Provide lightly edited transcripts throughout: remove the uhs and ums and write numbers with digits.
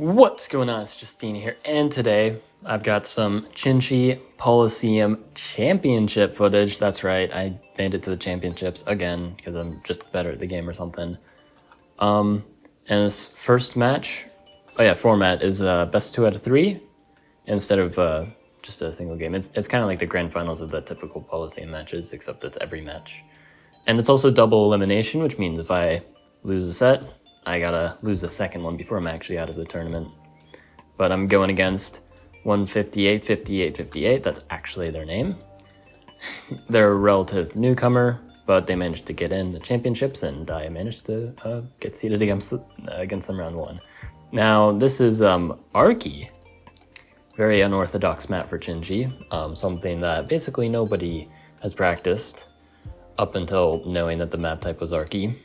What's going on? It's Justeeni here, and today I've got some Xin-Xi Polysseum championship footage. That's right, I made it to the championships again because I'm just better at the game or something. And this first match, format is best 2 out of 3 instead of just a single game. It's kind of like the grand finals of the typical Polysseum matches, except it's every match. And it's also double elimination, which means if I lose a set, I gotta lose the second one before I'm actually out of the tournament. But I'm going against 158, 58, 58. That's actually their name. They're a relative newcomer, but they managed to get in the championships, and I managed to get seeded against them round 1. Now, this is Arky. Very unorthodox map for Xin-Xi. Something that basically nobody has practiced up until knowing that the map type was Arky.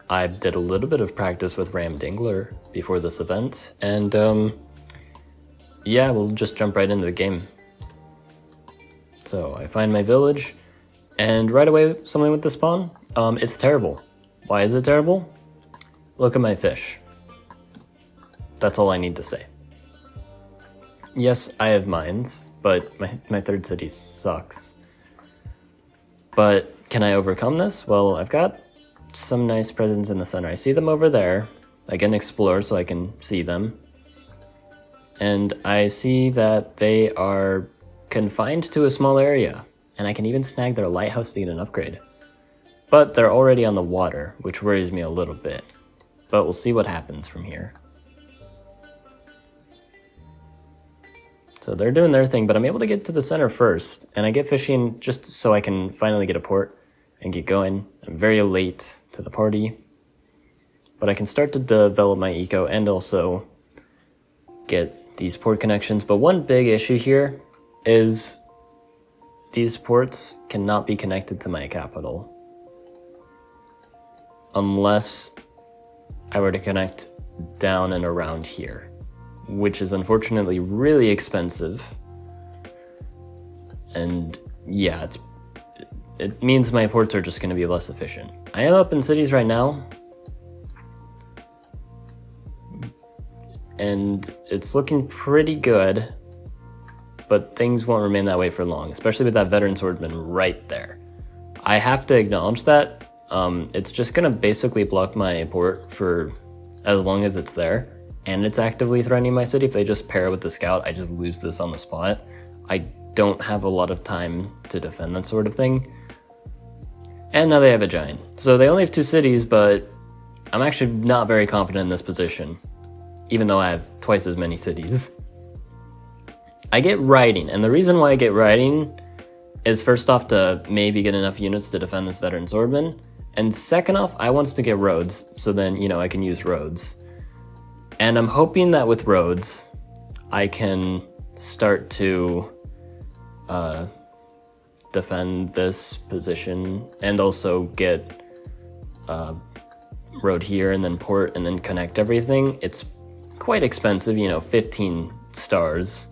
I did a little bit of practice with Ram Dingler before this event, and yeah, we'll just jump right into the game. So I find my village, and right away something with the spawn. It's terrible. Why is it terrible? Look at my fish. That's all I need to say. Yes, I have mines, but my third city sucks. But can I overcome this? Well, I've got some nice presents in the center. I see them over there. I can explore so I can see them. And I see that they are confined to a small area, and I can even snag their lighthouse to get an upgrade. But they're already on the water, which worries me a little bit. But we'll see what happens from here. So they're doing their thing, but I'm able to get to the center first, and I get fishing just so I can finally get a port and get going. I'm very late to the party, but I can start to develop my eco and also get these port connections. But one big issue here is these ports cannot be connected to my capital unless I were to connect down and around here, which is unfortunately really expensive. And yeah, it means my ports are just going to be less efficient. I am up in cities right now, and it's looking pretty good, but things won't remain that way for long, especially with that veteran swordsman right there. I have to acknowledge that. It's just going to basically block my port for as long as it's there, and it's actively threatening my city. If they just pair it with the scout, I just lose this on the spot. I don't have a lot of time to defend that sort of thing. And now they have a giant. So they only have 2 cities, but I'm actually not very confident in this position, even though I have twice as many cities. I get riding, and the reason why I get riding is first off to maybe get enough units to defend this veteran swordman, and second off, I want to get roads, so then, you know, I can use roads. And I'm hoping that with roads, I can start to defend this position and also get road here and then port and then connect everything. It's quite expensive, you know, 15 stars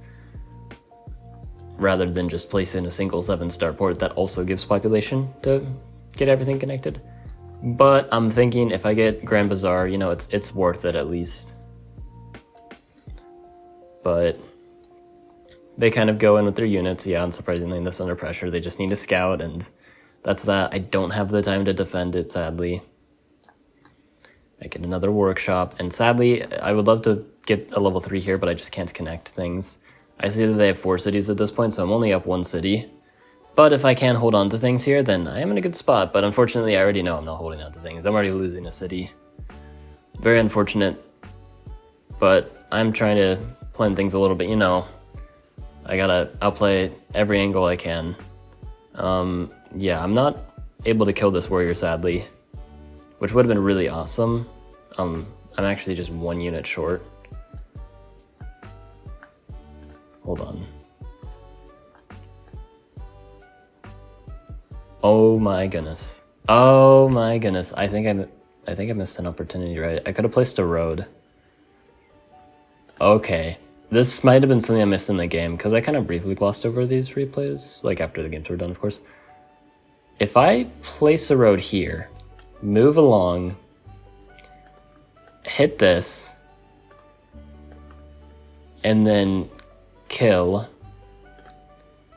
rather than just placing a single 7-star port that also gives population to get everything connected. But I'm thinking if I get Grand Bazaar, you know, it's worth it at least. But they kind of go in with their units. Yeah, unsurprisingly, this under pressure. They just need a scout, and that's that. I don't have the time to defend it, sadly. I get another workshop, and sadly, I would love to get a level 3 here, but I just can't connect things. I see that they have 4 cities at this point, so I'm only up 1 city. But if I can hold on to things here, then I am in a good spot. But unfortunately, I already know I'm not holding on to things. I'm already losing a city. Very unfortunate. But I'm trying to plan things a little bit, you know. I gotta outplay every angle I can. Yeah, I'm not able to kill this warrior, sadly, which would have been really awesome. I'm actually just 1 unit short. Hold on. Oh my goodness. Oh my goodness. I think I missed an opportunity, right? I could have placed a road. Okay. This might have been something I missed in the game, because I kind of briefly glossed over these replays, like after the games were done, of course. If I place a road here, move along, hit this, and then kill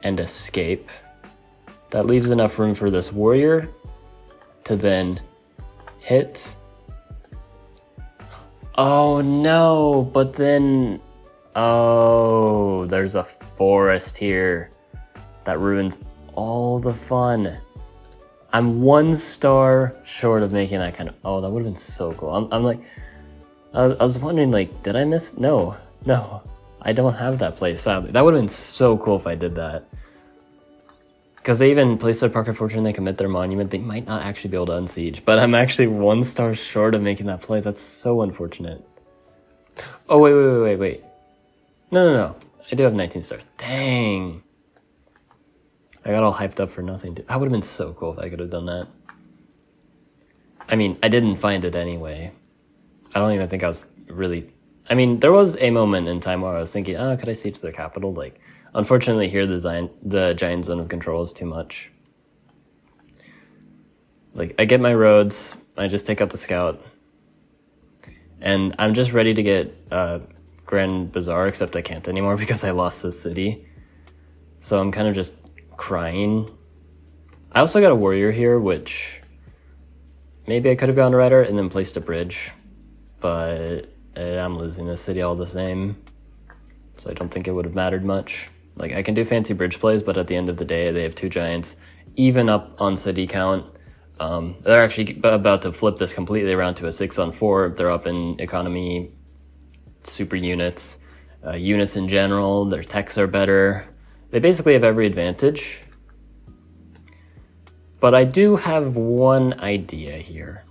and escape. That leaves enough room for this warrior to then hit. Oh no, but then, oh, there's a forest here. That ruins all the fun. I'm 1 star short of making that kind of, oh, that would have been so cool. I'm like, I was wondering, like, did I miss? No, I don't have that place, sadly. That would have been so cool if I did that. Because they even place their Park of Fortune, they commit their monument, they might not actually be able to unsiege. But I'm actually 1 star short of making that play. That's so unfortunate. Oh, wait. No. I do have 19 stars. Dang. I got all hyped up for nothing. That would have been so cool if I could have done that. I mean, I didn't find it anyway. I don't even think I was really... I mean, there was a moment in time where I was thinking, oh, could I siege their capital? Like, unfortunately here, the giant zone of control is too much. Like, I get my roads, I just take out the scout, and I'm just ready to get Grand Bazaar, except I can't anymore because I lost this city. So I'm kind of just crying. I also got a warrior here, which maybe I could have gone Rider and then placed a bridge, but I'm losing this city all the same, so I don't think it would have mattered much. Like, I can do fancy bridge plays, but at the end of the day, they have 2 giants, even up on city count. They're actually about to flip this completely around to a 6-on-4. They're up in economy, super units, units in general. Their techs are better. They basically have every advantage. But I do have one idea here.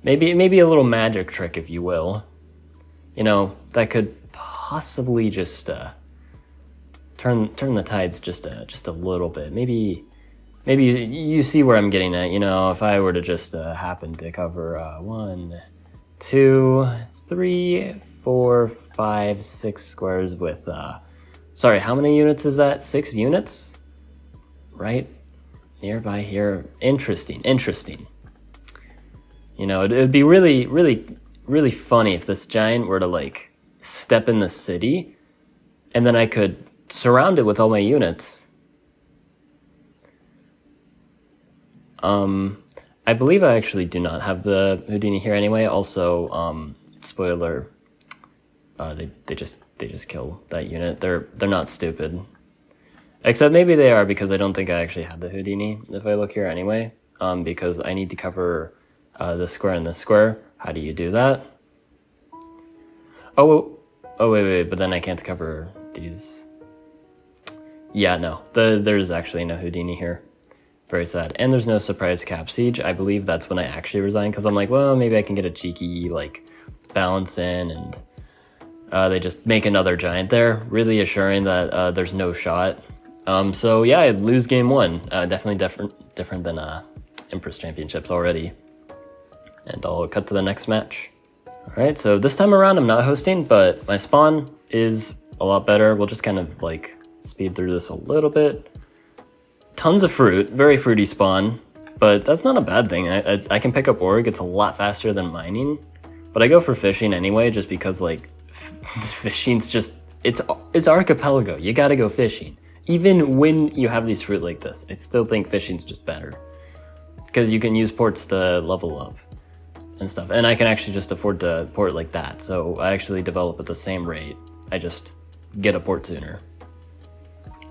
Maybe a little magic trick, if you will. You know, that could possibly just turn the tides just a little bit. Maybe you see where I'm getting at. You know, if I were to just happen to cover 1, 2, 3, 4, 5, 6 squares with sorry, how many units is that? 6 units? Right nearby here. Interesting. You know, it'd be really funny if this giant were to, like, step in the city, and then I could surround it with all my units. I believe I actually do not have the Justeeni here anyway. Also, spoiler, they just kill that unit. They're not stupid. Except maybe they are, because I don't think I actually have the Justeeni if I look here anyway. Because I need to cover this square and this square. How do you do that? Oh wait, but then I can't cover these. Yeah, no, there's actually no Justeeni here. Very sad. And there's no surprise cap siege. I believe that's when I actually resign, because I'm like, well, maybe I can get a cheeky, like, balance in, and they just make another giant there, really assuring that there's no shot. So yeah, I lose game 1. Definitely different than Empress Championships already. And I'll cut to the next match. Alright, so this time around I'm not hosting, but my spawn is a lot better. We'll just kind of, like, speed through this a little bit. Tons of fruit, very fruity spawn, but that's not a bad thing. I can pick up org, it's a lot faster than mining, but I go for fishing anyway, just because, like, fishing's just, it's archipelago, you gotta go fishing. Even when you have these fruit like this, I still think fishing's just better, because you can use ports to level up and stuff, and I can actually just afford to port like that, so I actually develop at the same rate. I just get a port sooner.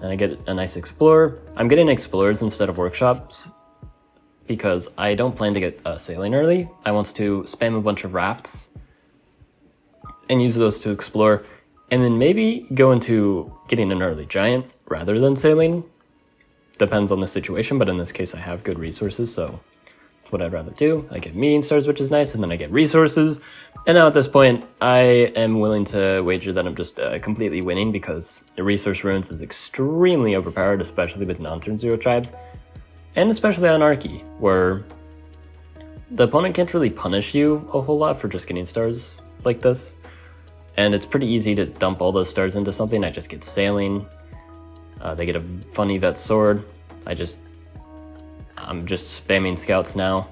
And I get a nice explorer. I'm getting explorers instead of workshops because I don't plan to get sailing early. I want to spam a bunch of rafts and use those to explore, and then maybe go into getting an early giant rather than sailing. Depends on the situation, but in this case I have good resources, so that's what I'd rather do. I get meeting stars, which is nice, and then I get resources. And now at this point, I am willing to wager that I'm just completely winning, because the resource ruins is extremely overpowered, especially with non-turn 0 tribes, and especially on Archie, where the opponent can't really punish you a whole lot for just getting stars like this. And it's pretty easy to dump all those stars into something. I just get sailing. They get a funny vet sword. I'm just spamming scouts now.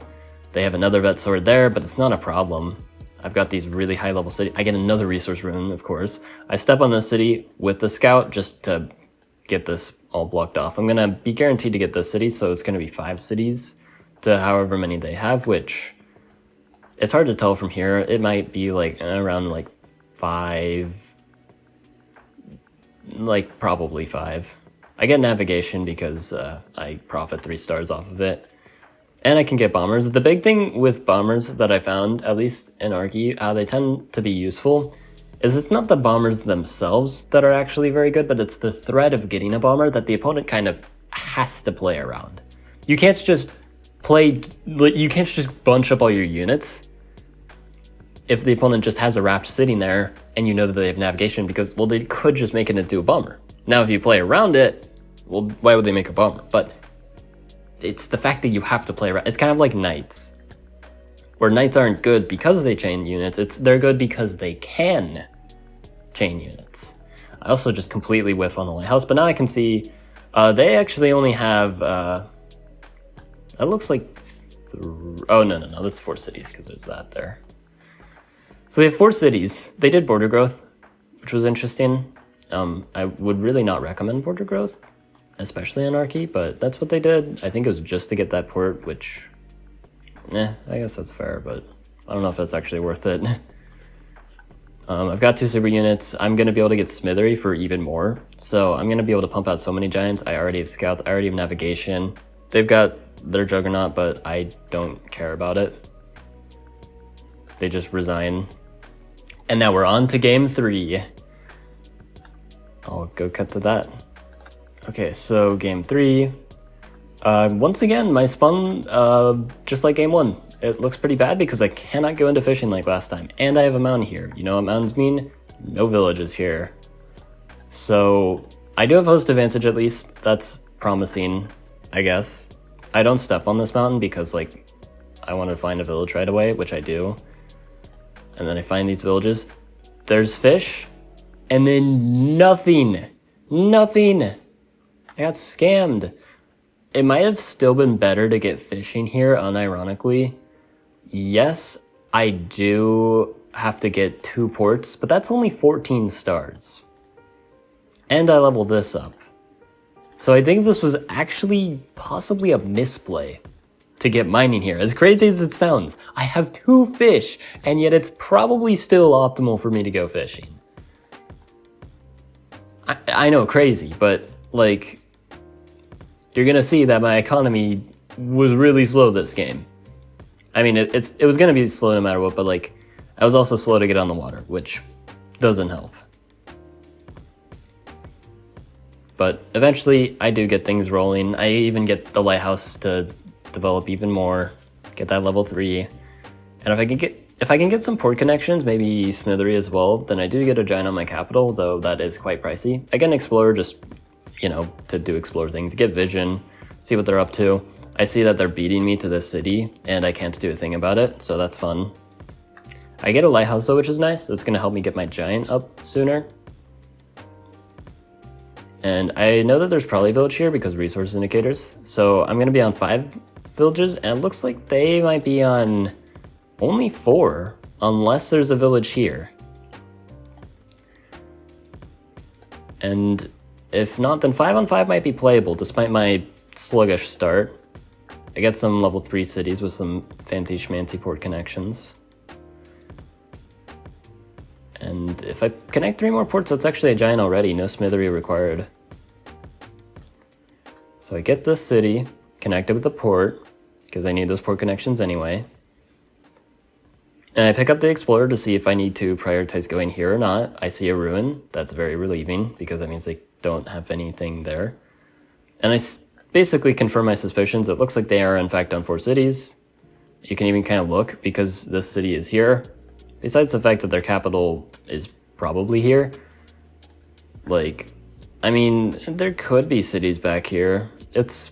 They have another vet sword there, but it's not a problem. I've got these really high level cities. I get another resource rune, of course. I step on this city with the scout just to get this all blocked off. I'm gonna be guaranteed to get this city, so it's gonna be 5 cities to however many they have, which it's hard to tell from here. It might be like around like 5, like probably 5. I get navigation because I profit 3 stars off of it. And I can get bombers. The big thing with bombers that I found, at least in Arky, how they tend to be useful, is it's not the bombers themselves that are actually very good, but it's the threat of getting a bomber that the opponent kind of has to play around. You can't just bunch up all your units if the opponent just has a raft sitting there and you know that they have navigation, because, well, they could just make it into a bomber. Now, if you play around it, well, why would they make a bomber? But it's the fact that you have to play around. It's kind of like knights, where knights aren't good because they chain units. They're good because they can chain units. I also just completely whiff on the lighthouse, but now I can see they actually only have, that looks like, oh, no, that's 4 cities, because there's that there. So they have 4 cities. They did border growth, which was interesting. I would really not recommend border growth, especially in Arky, but that's what they did. I think it was just to get that port, which, I guess that's fair, but I don't know if that's actually worth it. I've got 2 super units. I'm going to be able to get Smithery for even more, so I'm going to be able to pump out so many giants. I already have scouts. I already have navigation. They've got their Juggernaut, but I don't care about it. They just resign. And now we're on to game 3. I'll go cut to that. Okay, so game 3. Once again, my spawn, just like game 1, it looks pretty bad because I cannot go into fishing like last time. And I have a mountain here. You know what mountains mean? No villages here. So I do have host advantage at least. That's promising, I guess. I don't step on this mountain because, like, I want to find a village right away, which I do. And then I find these villages. There's fish. And then nothing. Nothing. I got scammed. It might have still been better to get fishing here, unironically. Yes, I do have to get 2 ports, but that's only 14 stars. And I leveled this up. So I think this was actually possibly a misplay to get mining here. As crazy as it sounds, I have 2 fish, and yet it's probably still optimal for me to go fishing. I know, crazy, but, like, you're gonna see that my economy was really slow this game. I mean, it was gonna be slow no matter what, but, like, I was also slow to get on the water, which doesn't help. But eventually, I do get things rolling. I even get the lighthouse to develop even more, get that level 3. And if I can get some port connections, maybe Smithery as well, then I do get a giant on my capital, though that is quite pricey. I get an explorer just, you know, to do explore things, get vision, see what they're up to. I see that they're beating me to this city, and I can't do a thing about it, so that's fun. I get a lighthouse though, which is nice. That's gonna help me get my giant up sooner. And I know that there's probably a village here because resource indicators. So I'm gonna be on 5 villages, and it looks like they might be on only 4, unless there's a village here. And if not, then 5 on 5 might be playable, despite my sluggish start. I get some level 3 cities with some fancy schmancy port connections. And if I connect 3 more ports, that's actually a giant already, no smithery required. So I get this city connected with the port, because I need those port connections anyway. And I pick up the Explorer to see if I need to prioritize going here or not. I see a ruin. That's very relieving, because that means they don't have anything there. And I basically confirm my suspicions. It looks like they are in fact on 4 cities. You can even kind of look, because this city is here. Besides the fact that their capital is probably here. Like, I mean, there could be cities back here. It's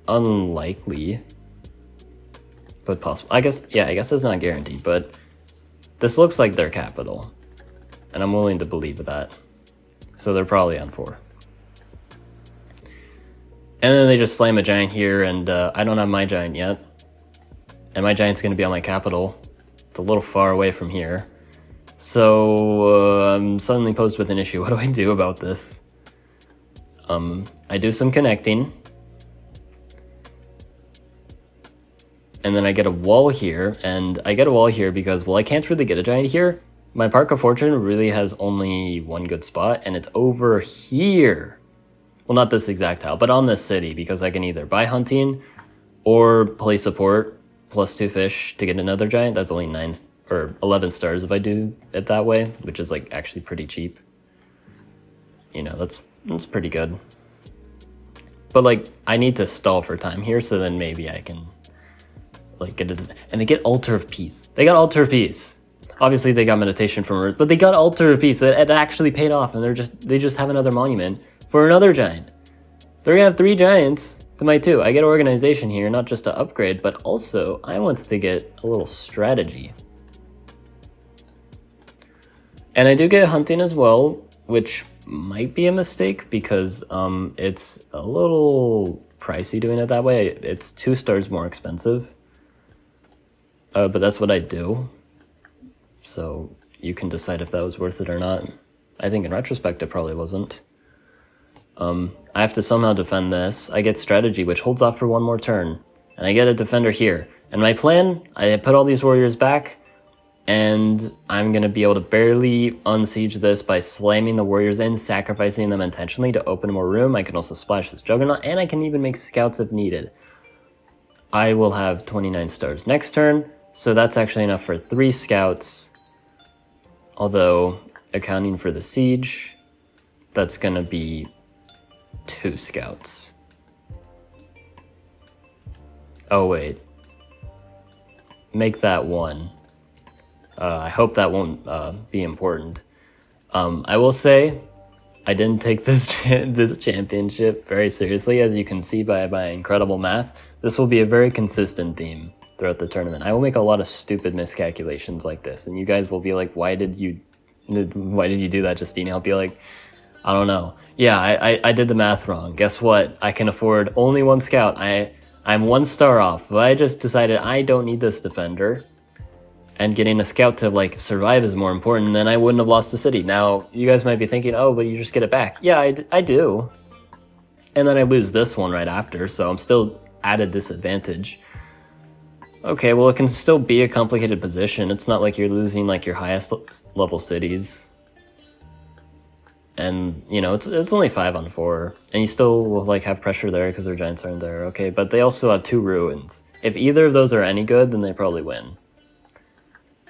unlikely, but possible. I guess it's not guaranteed, but this looks like their capital, and I'm willing to believe that. So they're probably on 4. And then they just slam a giant here, and I don't have my giant yet. And my giant's going to be on my capital a little far away from here. So I'm suddenly posed with an issue. What do I do about this? I do some connecting. And then I get a wall here, and I get a wall here because, well, I can't really get a giant here. My Park of Fortune really has only one good spot, and it's over here. Well, not this exact tile, but on this city, because I can either buy hunting or play support plus 2 fish to get another giant. That's only 9 or 11 stars if I do it that way, which is like actually pretty cheap. You know, that's pretty good. But like, I need to stall for time here, so then maybe I can like get it. And they get Altar of Peace. They got Altar of Peace. Obviously they got Meditation from Earth, but they got Altar of Peace. It actually paid off, and they just have another monument for another giant. They're gonna have 3 giants to my 2. I get Organization here, not just to upgrade, but also I want to get a little strategy. And I do get hunting as well, which might be a mistake because it's a little pricey doing it that way. It's 2 stars more expensive. But that's what I do. So you can decide if that was worth it or not. I think in retrospect, it probably wasn't. I have to somehow defend this. I get strategy, which holds off for 1 more turn. And I get a defender here. And my plan, I put all these warriors back, and I'm going to be able to barely unsiege this by slamming the warriors in, sacrificing them intentionally to open more room. I can also splash this Juggernaut, and I can even make scouts if needed. I will have 29 stars next turn, so that's actually enough for 3 scouts. Although, accounting for the siege, that's going to be 2 scouts. Oh, wait. Make that 1. I hope that won't be important. I will say, I didn't take this this championship very seriously, as you can see by my incredible math. This will be a very consistent theme throughout the tournament. I will make a lot of stupid miscalculations like this, and you guys will be like, why did you do that, Justeeni? I'll be like, I don't know. Yeah, I did the math wrong. Guess what? I can afford only 1 scout. I'm 1 star off. But I just decided I don't need this defender, and getting a scout to like survive is more important, then I wouldn't have lost the city. Now, you guys might be thinking, oh, but you just get it back. Yeah, I do. And then I lose this one right after, so I'm still at a disadvantage. Okay, well, it can still be a complicated position. It's not like you're losing like your highest level cities. And, you know, it's only 5 on 4. And you still will like have pressure there because their giants aren't there. Okay, but they also have 2 ruins. If either of those are any good, then they probably win.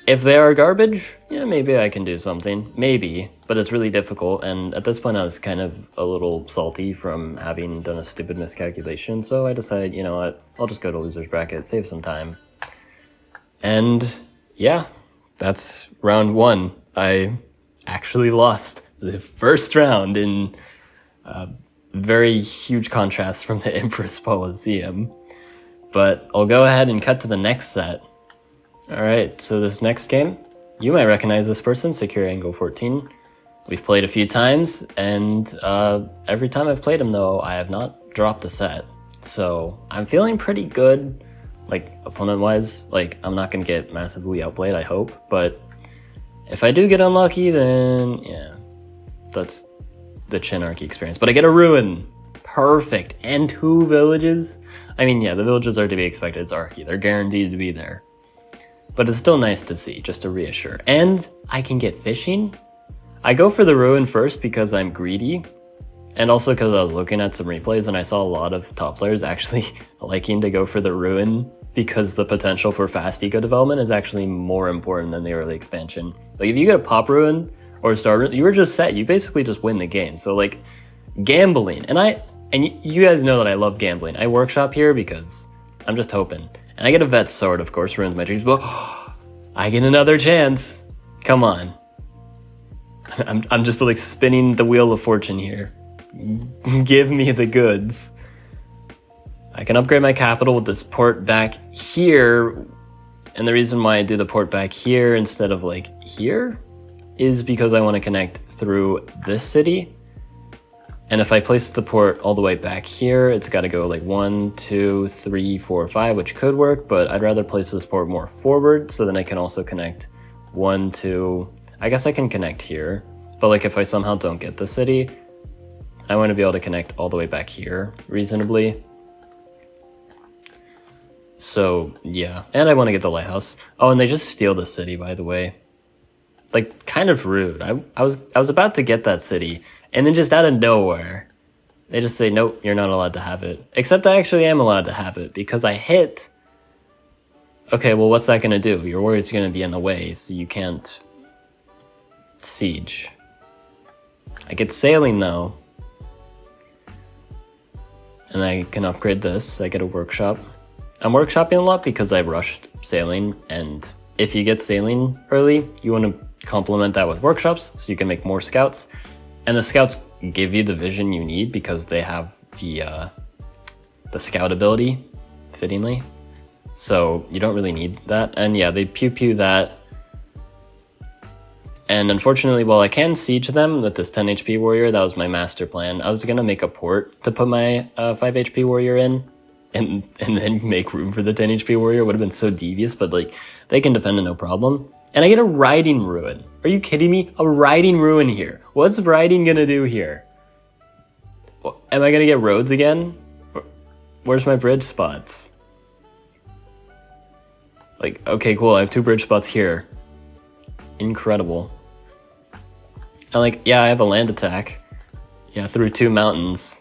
If they are garbage, yeah, maybe I can do something. Maybe, but it's really difficult. And at this point, I was kind of a little salty from having done a stupid miscalculation. So I decided, you know what, I'll just go to loser's bracket, save some time. And yeah, that's round 1. I actually lost the first round in very huge contrast from the Empress Polysseum. But I'll go ahead and cut to the next set. Alright, so this next game, you might recognize this person, Secure Angle 14. We've played a few times, and every time I've played him though, I have not dropped a set. So I'm feeling pretty good, like opponent-wise. Like, I'm not going to get massively outplayed, I hope. But if I do get unlucky, then yeah, that's the Chinarchy experience. But I get a Ruin. Perfect. And 2 villages. I mean, yeah, the villages are to be expected. It's Archy. They're guaranteed to be there. But it's still nice to see, just to reassure. And I can get fishing. I go for the Ruin first because I'm greedy. And also because I was looking at some replays and I saw a lot of top players actually liking to go for the Ruin because the potential for fast eco development is actually more important than the early expansion. Like, if you get a pop Ruin or a star Ruin, you were just set. You basically just win the game. So, like, gambling. And you guys know that I love gambling. I workshop here because I'm just hoping. And I get a vet sword, of course, ruins my dreams, but I get another chance. Come on. I'm just like spinning the wheel of fortune here. Give me the goods. I can upgrade my capital with this port back here. And the reason why I do the port back here instead of like here is because I want to connect through this city. And if I place the port all the way back here, it's got to go like 1, 2, 3, 4, 5, which could work, but I'd rather place this port more forward so then I can also connect 1, 2, I guess I can connect here, but like if I somehow don't get the city, I want to be able to connect all the way back here reasonably. So yeah, and I want to get the lighthouse. Oh, and they just steal the city, by the way. Like, kind of rude. I was about to get that city, and then just out of nowhere, they just say, nope, you're not allowed to have it. Except I actually am allowed to have it, because I hit... Okay, well, what's that going to do? Your warrior's going to be in the way, so you can't siege. I get sailing, though. And I can upgrade this. I get a workshop. I'm workshopping a lot because I rushed sailing, and if you get sailing early, you want to complement that with workshops so you can make more scouts. And the scouts give you the vision you need because they have the scout ability, fittingly. So you don't really need that. And yeah, they pew that. And unfortunately, while I can siege them with this 10 HP warrior, that was my master plan. I was going to make a port to put my 5 HP warrior in. And then make room for the 10 HP warrior. Would have been so devious, but like, they can defend it no problem. And I get a riding ruin. Are you kidding me? A riding ruin here. What's riding gonna do here? Am I gonna get roads again? Where's my bridge spots? Like, okay, cool, I have 2 bridge spots here. Incredible. And like, yeah, I have a land attack. Yeah, through 2 mountains.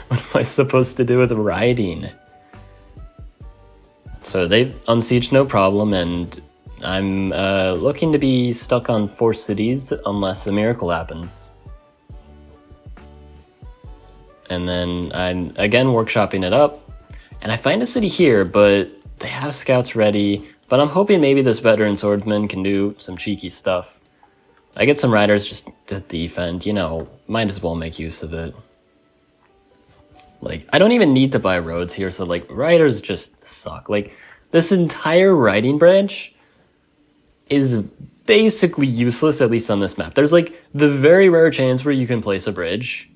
What am I supposed to do with riding? So they unsiege no problem, and I'm looking to be stuck on 4 cities unless a miracle happens. And then I'm again workshopping it up, and I find a city here, but they have scouts ready, but I'm hoping maybe this veteran swordsman can do some cheeky stuff. I get some riders just to defend, you know, might as well make use of it. Like, I don't even need to buy roads here, so like, riders just suck. Like, this entire riding branch is basically useless, at least on this map. There's like the very rare chance where you can place a bridge,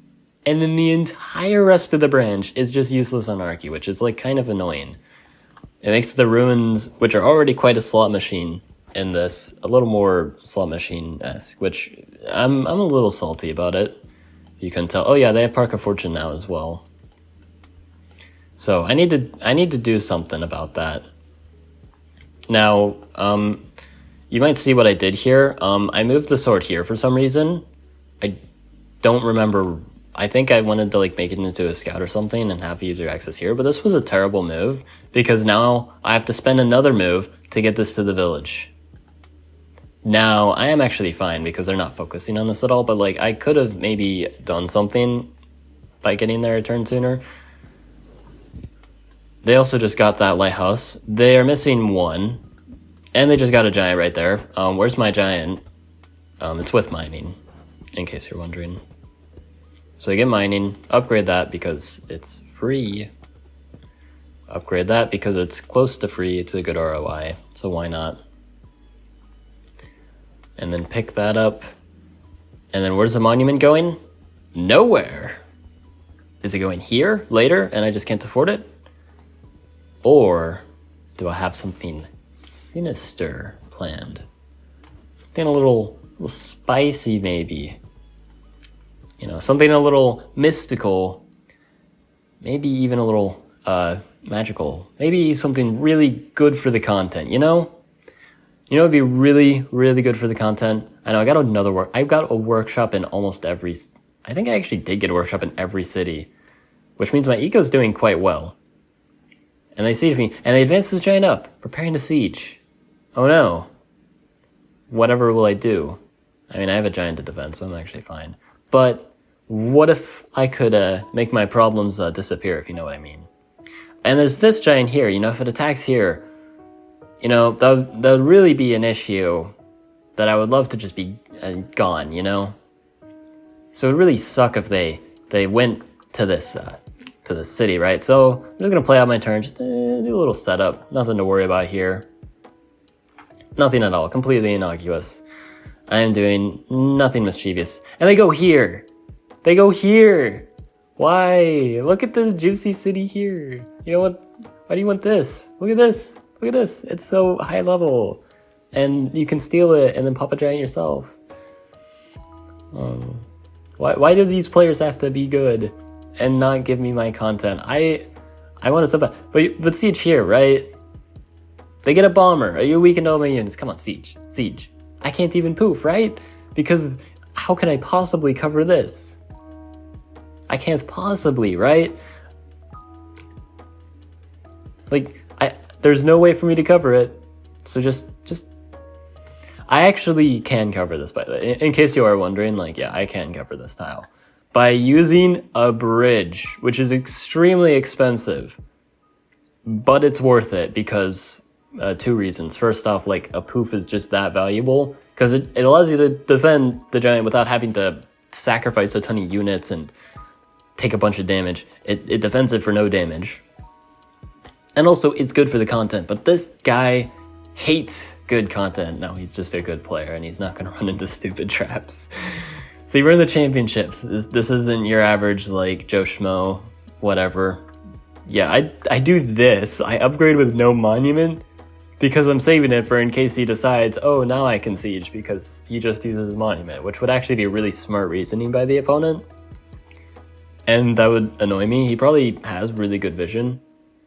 and then the entire rest of the branch is just useless on Archie, which is like kind of annoying. It makes the ruins, which are already quite a slot machine in this, a little more slot machine-esque, which I'm a little salty about it. You can tell. Oh yeah, they have Park of Fortune now as well. So I need to do something about that. Now, you might see what I did here. I moved the sword here for some reason. I don't remember. I think I wanted to like make it into a scout or something and have easier access here, but this was a terrible move because now I have to spend another move to get this to the village. Now, I am actually fine because they're not focusing on this at all, but like I could have maybe done something by getting there a turn sooner. They also just got that lighthouse. They are missing 1, and they just got a giant right there. Where's my giant? It's with mining, in case you're wondering. So they get mining, upgrade that because it's free. Upgrade that because it's close to free, it's a good ROI, so why not? And then pick that up. And then where's the monument going? Nowhere! Is it going here, later, and I just can't afford it? Or do I have something sinister planned? Something a little spicy, maybe. You know, something a little mystical. Maybe even a little magical. Maybe something really good for the content, you know? You know, it'd be really, really good for the content. I know, I've got a workshop in almost every... I think I actually did get a workshop in every city. Which means my eco's doing quite well. And they siege me, and they advance this giant up, preparing to siege. Oh no. Whatever will I do? I mean, I have a giant to defend, so I'm actually fine. But what if I could make my problems disappear, if you know what I mean? And there's this giant here, you know, if it attacks here, you know, that would really be an issue that I would love to just be gone, you know? So it would really suck if they went to this city, right? So I'm just gonna play out my turn, just do a little setup. Nothing to worry about here. Nothing at all, completely innocuous. I am doing nothing mischievous. And they go here. They go here. Why? Look at this juicy city here. You know what? Why do you want this? Look at this. Look at this. It's so high level. And you can steal it and then pop a giant yourself. Why do these players have to be good and not give me my content? I want to sub, but Siege here, right? They get a bomber. Are you weakened all my units? Come on, Siege. Siege. I can't even poof, right? Because how can I possibly cover this? I can't possibly, right? Like, there's no way for me to cover it. So just I actually can cover this, by the way. In case you are wondering, like, yeah, I can cover this tile. By using a bridge, which is extremely expensive. But it's worth it because two reasons. First off, like, a poof is just that valuable. Because it allows you to defend the giant without having to sacrifice a ton of units and take a bunch of damage. It defends it for no damage. And also, it's good for the content. But this guy hates good content. No, he's just a good player, and he's not going to run into stupid traps. See, we're in the championships. This isn't your average, like, Joe Schmo, whatever. Yeah, I do this. I upgrade with no monument because I'm saving it for in case he decides, oh, now I can siege because he just uses a monument, which would actually be really smart reasoning by the opponent. And that would annoy me. He probably has really good vision.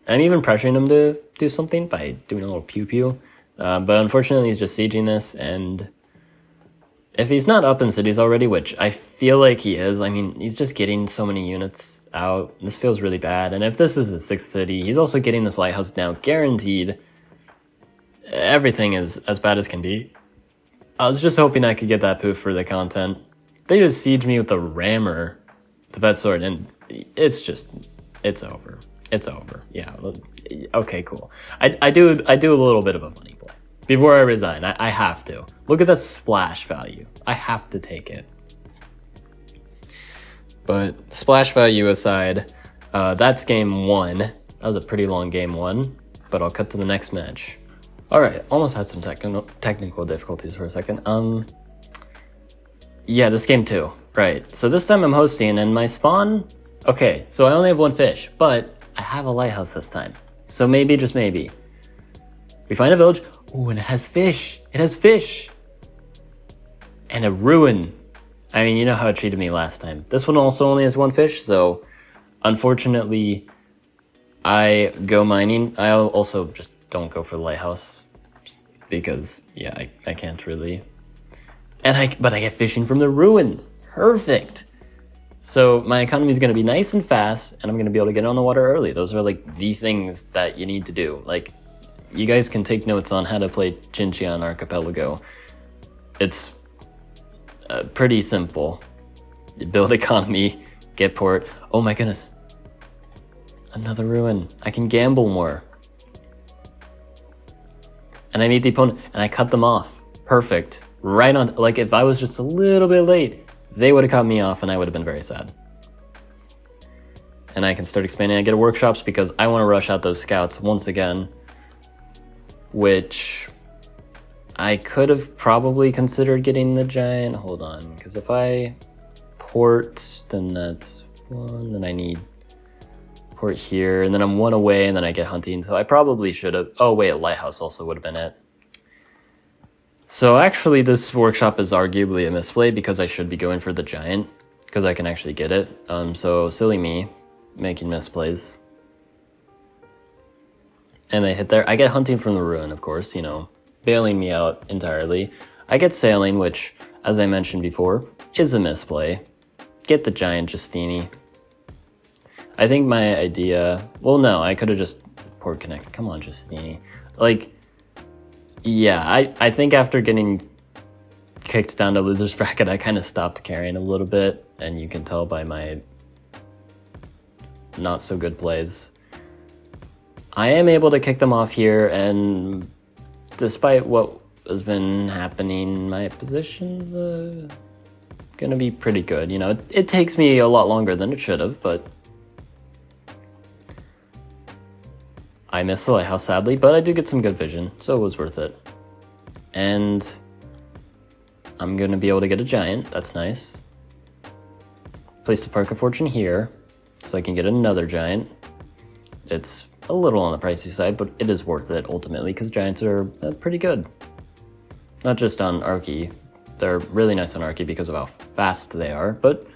I'm even pressuring him to do something by doing a little pew-pew. But unfortunately, he's just sieging this, and if he's not up in cities already, which I feel like he is, I mean, he's just getting so many units out. This feels really bad. And if this is his 6th city, he's also getting this lighthouse now guaranteed. Everything is as bad as can be. I was just hoping I could get that poof for the content. They just siege me with the rammer, the vet sword, and it's over. It's over. Yeah. Okay, cool. I do a little bit of a funny play. Before I resign, I have to. Look at that splash value. I have to take it. But splash value aside, that's game 1. That was a pretty long game 1, but I'll cut to the next match. All right, almost had some technical difficulties for a second. Yeah, this game 2. Right. So this time I'm hosting, and my spawn. Okay, so I only have 1 fish, but I have a lighthouse this time. So maybe, just maybe, we find a village. Ooh, and it has fish. It has fish. And a ruin. I mean, you know how it treated me last time. This one also only has 1 fish, so unfortunately, I go mining. I also just don't go for the lighthouse because, yeah, I can't really. But I get fishing from the ruins. Perfect. So my economy is going to be nice and fast, and I'm going to be able to get on the water early. Those are like the things that you need to do. Like, you guys can take notes on how to play Xin-Xi on Archipelago. It's pretty simple. You build economy, get port. Oh my goodness. Another ruin. I can gamble more. And I meet the opponent, and I cut them off. Perfect. Right on. Like, if I was just a little bit late, they would have cut me off, and I would have been very sad. And I can start expanding. I get workshops because I want to rush out those scouts once again, which I could have probably considered getting the giant. Hold on, because if I port, then that's 1. Then I need port here, and then I'm 1 away, and then I get hunting. So I probably should have. Oh wait, a lighthouse also would have been it. So actually, this workshop is arguably a misplay because I should be going for the giant because I can actually get it. So silly me, making misplays. And they hit there. I get hunting from the ruin, of course, you know, bailing me out entirely. I get sailing, which, as I mentioned before, is a misplay. Get the giant Justeeni. I think my idea. Well, no, I could have just port connected. Come on, Justeeni. Like. Yeah, I think after getting kicked down to loser's bracket, I kind of stopped carrying a little bit, and you can tell by my not so good plays. I am able to kick them off here, and despite what has been happening, my position's gonna be pretty good. You know, it takes me a lot longer than it should have, but I missed the lighthouse, sadly, but I do get some good vision, so it was worth it. And I'm going to be able to get a giant. That's nice. place the Park of Fortune here, so I can get another giant. It's a little on the pricey side, but it is worth it ultimately, because giants are pretty good. Not just on Archie. They're really nice on Archie because of how fast they are, but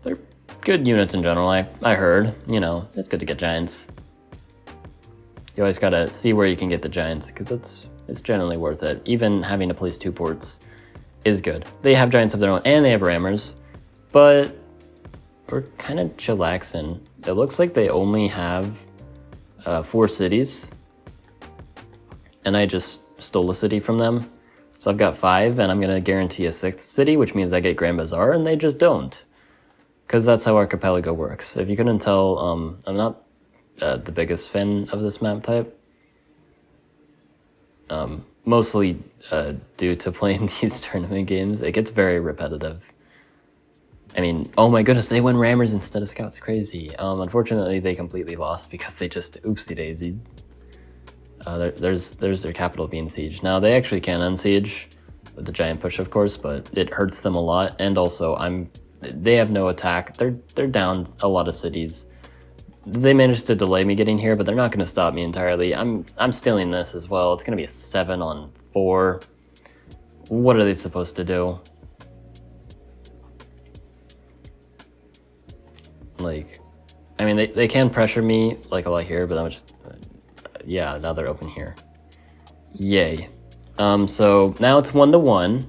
they're good units in general. I heard, you know, it's good to get giants. You always gotta see where you can get the giants, because it's generally worth it. Even having to place 2 ports is good. They have giants of their own, and they have rammers, but we're kind of chillaxing. It looks like they only have 4 cities, and I just stole a city from them. So I've got 5, and I'm gonna guarantee a 6th city, which means I get Grand Bazaar, and they just don't. Because that's how Archipelago works. If you couldn't tell, I'm not the biggest fan of this map type. Mostly due to playing these tournament games. It gets very repetitive. I mean, oh my goodness, they win rammers instead of scouts. Crazy. Unfortunately, they completely lost because they just oopsie-daisied. There's their capital being sieged. Now, they actually can unsiege with the giant push, of course, but it hurts them a lot. And also, they have no attack. They're down a lot of cities. They managed to delay me getting here, but they're not going to stop me entirely. I'm stealing this as well. It's going to be a 7 on 4. What are they supposed to do? Like, I mean, they can pressure me like a lot here, but I'm just, yeah, now they're open here. Yay. So now it's 1-1,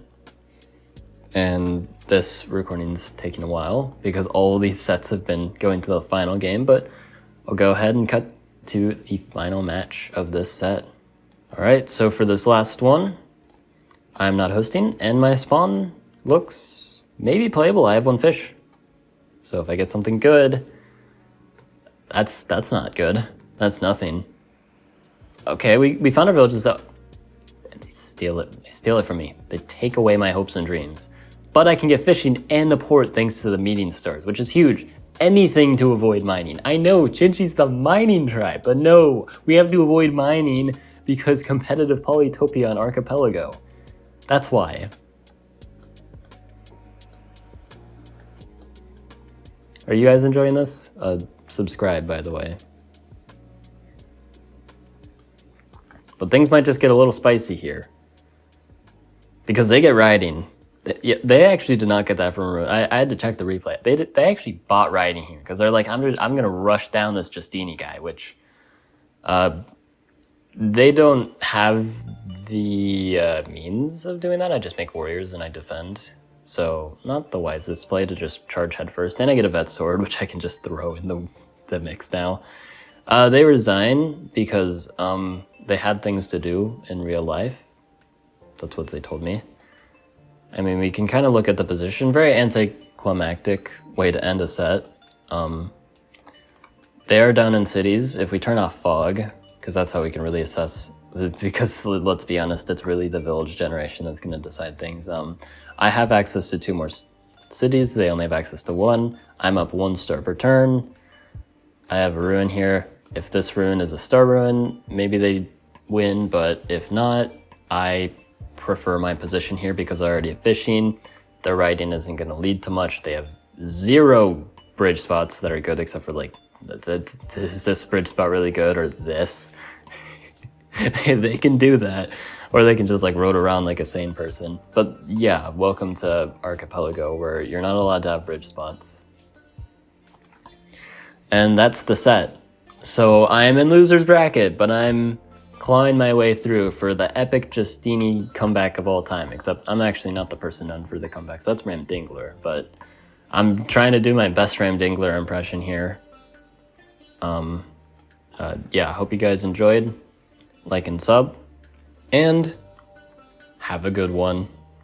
and this recording's taking a while because all these sets have been going to the final game, but I'll go ahead and cut to the final match of this set. All right, so for this last one, I'm not hosting, and my spawn looks maybe playable. I have 1 fish. So if I get something good, that's not good. That's nothing. Okay, we found our villages up. They steal it. They steal it from me. They take away my hopes and dreams. But I can get fishing and the port thanks to the meeting stars, which is huge. Anything to avoid mining. I know, Xin-Xi's the mining tribe, but no, we have to avoid mining because competitive Polytopia on Archipelago. That's why. Are you guys enjoying this? Subscribe, by the way. But things might just get a little spicy here. Because they get riding. They actually did not get that from Ruin. I had to check the replay. They actually bought riding here. Because they're like, I'm going to rush down this Justeeni guy, which... they don't have the means of doing that. I just make warriors and I defend. So, not the wisest play to just charge head first. And I get a vet sword, which I can just throw in the mix now. They resign because they had things to do in real life. That's what they told me. I mean, we can kind of look at the position. Very anticlimactic way to end a set. They are down in cities. If we turn off fog, because that's how we can really assess. Because, let's be honest, it's really the village generation that's going to decide things. I have access to 2 more cities. They only have access to 1. I'm up 1 star per turn. I have a ruin here. If this ruin is a star ruin, maybe they win, but if not, I prefer my position here because I already have fishing. Their riding isn't going to lead to much. They have 0 bridge spots that are good, except for like, is this bridge spot really good, or this? They can do that, or they can just like road around like a sane person. But yeah, welcome to Archipelago, where you're not allowed to have bridge spots. And that's the set. So I'm in loser's bracket, but I'm clawing my way through for the epic Justeeni comeback of all time. Except I'm actually not the person known for the comebacks. That's Ram Dingler, but I'm trying to do my best Ram Dingler impression here. Yeah, hope you guys enjoyed. Like and sub, and have a good one.